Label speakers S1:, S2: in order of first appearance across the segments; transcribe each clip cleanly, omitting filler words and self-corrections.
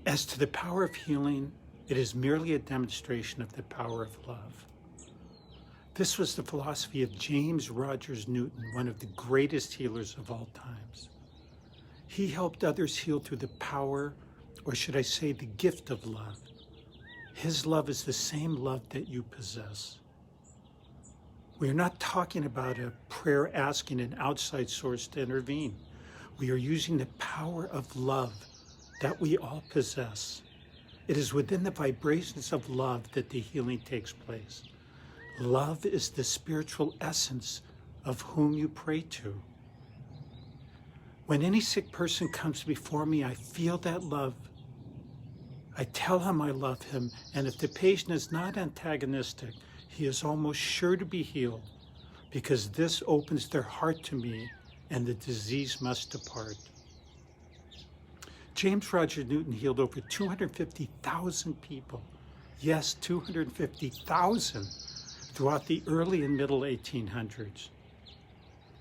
S1: As to the power of healing, it is merely a demonstration of the power of love. This was the philosophy of James Rogers Newton, one of the greatest healers of all times. He helped others heal through the power, or should I say the gift of love. His love is the same love that you possess. We are not talking about a prayer asking an outside source to intervene. We are using the power of love that we all possess. It is within the vibrations of love that the healing takes place. Love is the spiritual essence of whom you pray to. When any sick person comes before me, I feel that love. I tell him I love him, and if the patient is not antagonistic, he is almost sure to be healed, because this opens their heart to me, and the disease must depart. James Rogers Newton healed over 250,000 people. Yes, 250,000 throughout the early and middle 1800s.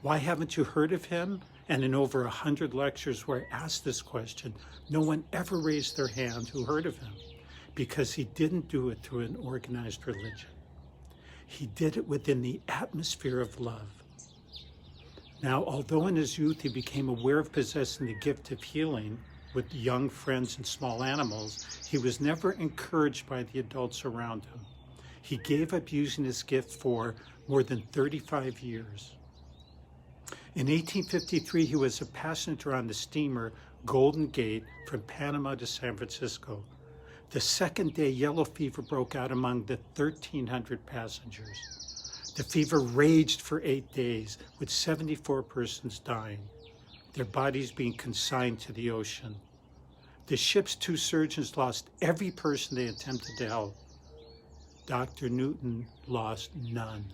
S1: Why haven't you heard of him? And in over 100 lectures where I asked this question, no one ever raised their hand who heard of him, because he didn't do it through an organized religion. He did it within the atmosphere of love. Now, although in his youth he became aware of possessing the gift of healing with young friends and small animals, he was never encouraged by the adults around him. He gave up using his gift for more than 35 years. In 1853, he was a passenger on the steamer Golden Gate from Panama to San Francisco. The second day, yellow fever broke out among the 1,300 passengers. The fever raged for 8 days, with 74 persons dying, their bodies being consigned to the ocean. The ship's 2 surgeons lost every person they attempted to help. Dr. Newton lost none.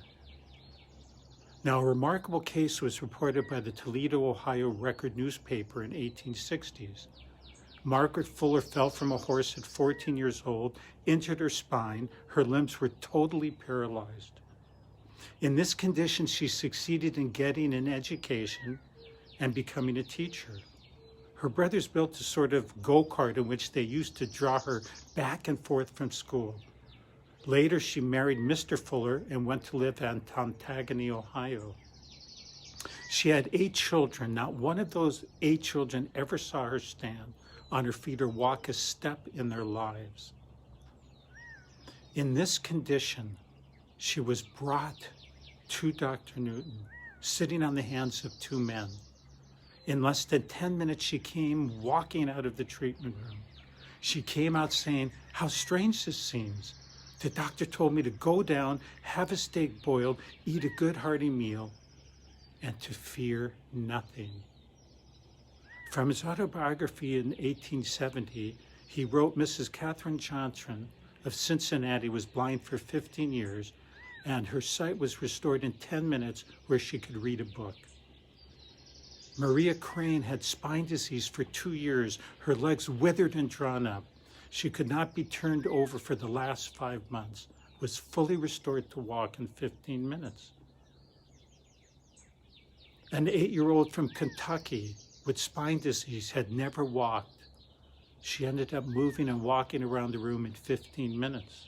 S1: Now, a remarkable case was reported by the Toledo, Ohio Record newspaper in 1860s. Margaret Fuller fell from a horse at 14 years old, injured her spine. Her limbs were totally paralyzed. In this condition, she succeeded in getting an education and becoming a teacher. Her brothers built a sort of go-kart in which they used to draw her back and forth from school. Later, she married Mr. Fuller and went to live in Tontagony, Ohio. She had 8 children. Not one of those 8 children ever saw her stand on her feet or walk a step in their lives. In this condition, she was brought to Dr. Newton, sitting on the hands of 2 men. In less than 10 minutes, she came walking out of the treatment room. She came out saying, "How strange this seems. The doctor told me to go down, have a steak boiled, eat a good hearty meal, and to fear nothing." From his autobiography in 1870, he wrote, Mrs. Catherine Johnson of Cincinnati was blind for 15 years, and her sight was restored in 10 minutes where she could read a book. Maria Crane had spine disease for 2 years, her legs withered and drawn up. She could not be turned over for the last 5 months, was fully restored to walk in 15 minutes. An 8-year-old from Kentucky with spine disease had never walked. She ended up moving and walking around the room in 15 minutes.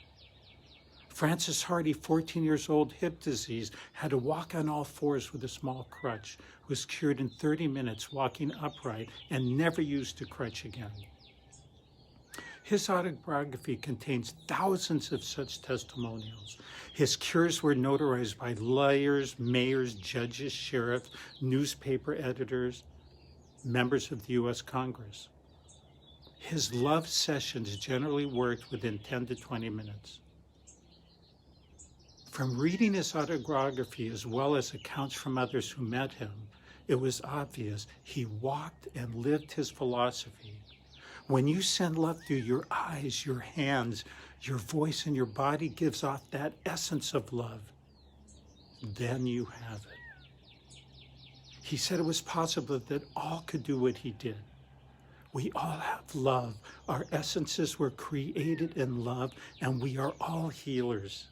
S1: Frances Hardy, 14 years old, hip disease, had to walk on all 4s with a small crutch, was cured in 30 minutes, walking upright, and never used a crutch again. His autobiography contains thousands of such testimonials. His cures were notarized by lawyers, mayors, judges, sheriffs, newspaper editors, members of the U.S. Congress. His love sessions generally worked within 10 to 20 minutes. From reading his autobiography as well as accounts from others who met him, it was obvious he walked and lived his philosophy. When you send love through your eyes, your hands, your voice, and your body gives off that essence of love, then you have it. He said it was possible that all could do what he did. We all have love. Our essences were created in love, and we are all healers.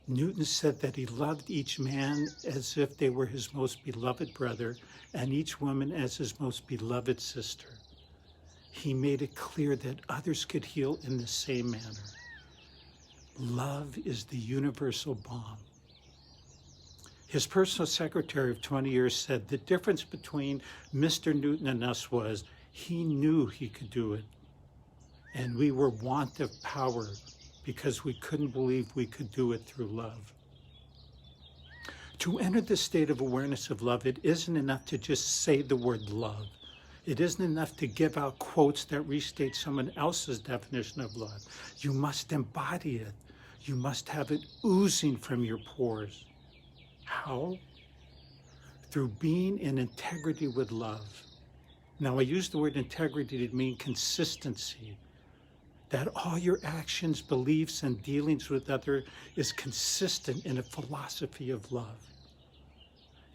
S1: Newton said that he loved each man as if they were his most beloved brother, and each woman as his most beloved sister. he made it clear that others could heal in the same manner. Love is the universal balm. His personal secretary of 20 years said the difference between Mr. Newton and us was he knew he could do it, and we were want of power because we couldn't believe we could do it through love. To enter the state of awareness of love, it isn't enough to just say the word love. It isn't enough to give out quotes that restate someone else's definition of love. You must embody it. You must have it oozing from your pores. How? Through being in integrity with love. Now, I use the word integrity to mean consistency, that all your actions, beliefs, and dealings with others is consistent in a philosophy of love.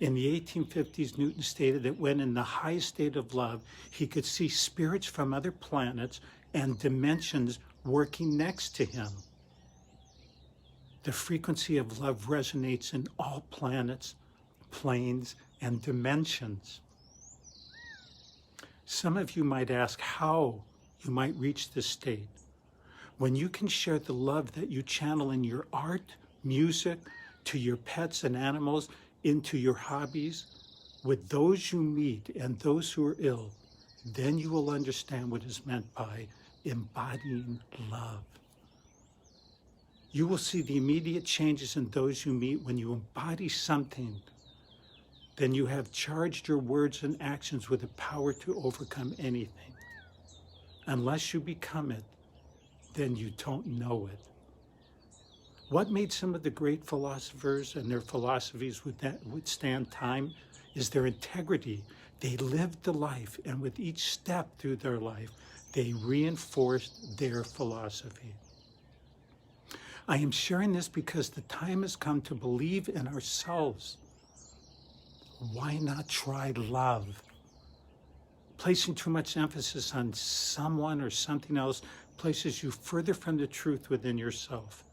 S1: In the 1850s, Newton stated that when in the highest state of love, he could see spirits from other planets and dimensions working next to him. The frequency of love resonates in all planets, planes, and dimensions. Some of you might ask how you might reach this state. When you can share the love that you channel in your art, music, to your pets and animals, into your hobbies, with those you meet and those who are ill, then you will understand what is meant by embodying love. You will see the immediate changes in those you meet when you embody something. Then you have charged your words and actions with the power to overcome anything. Unless you become it, then you don't know it. What made some of the great philosophers and their philosophies withstand time is their integrity. They lived the life, and with each step through their life, they reinforced their philosophy. I am sharing this because the time has come to believe in ourselves. Why not try love? Placing too much emphasis on someone or something else places you further from the truth within yourself.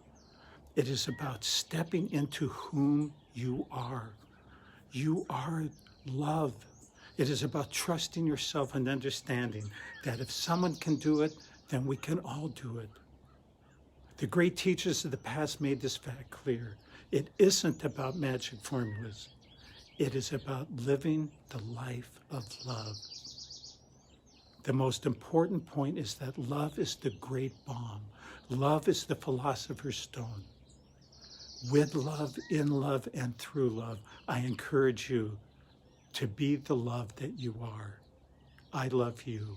S1: It is about stepping into whom you are. You are love. It is about trusting yourself and understanding that if someone can do it, then we can all do it. The great teachers of the past made this fact clear. It isn't about magic formulas. It is about living the life of love. The most important point is that love is the great balm. Love is the philosopher's stone. With love, in love, and through love, I encourage you to be the love that you are. I love you.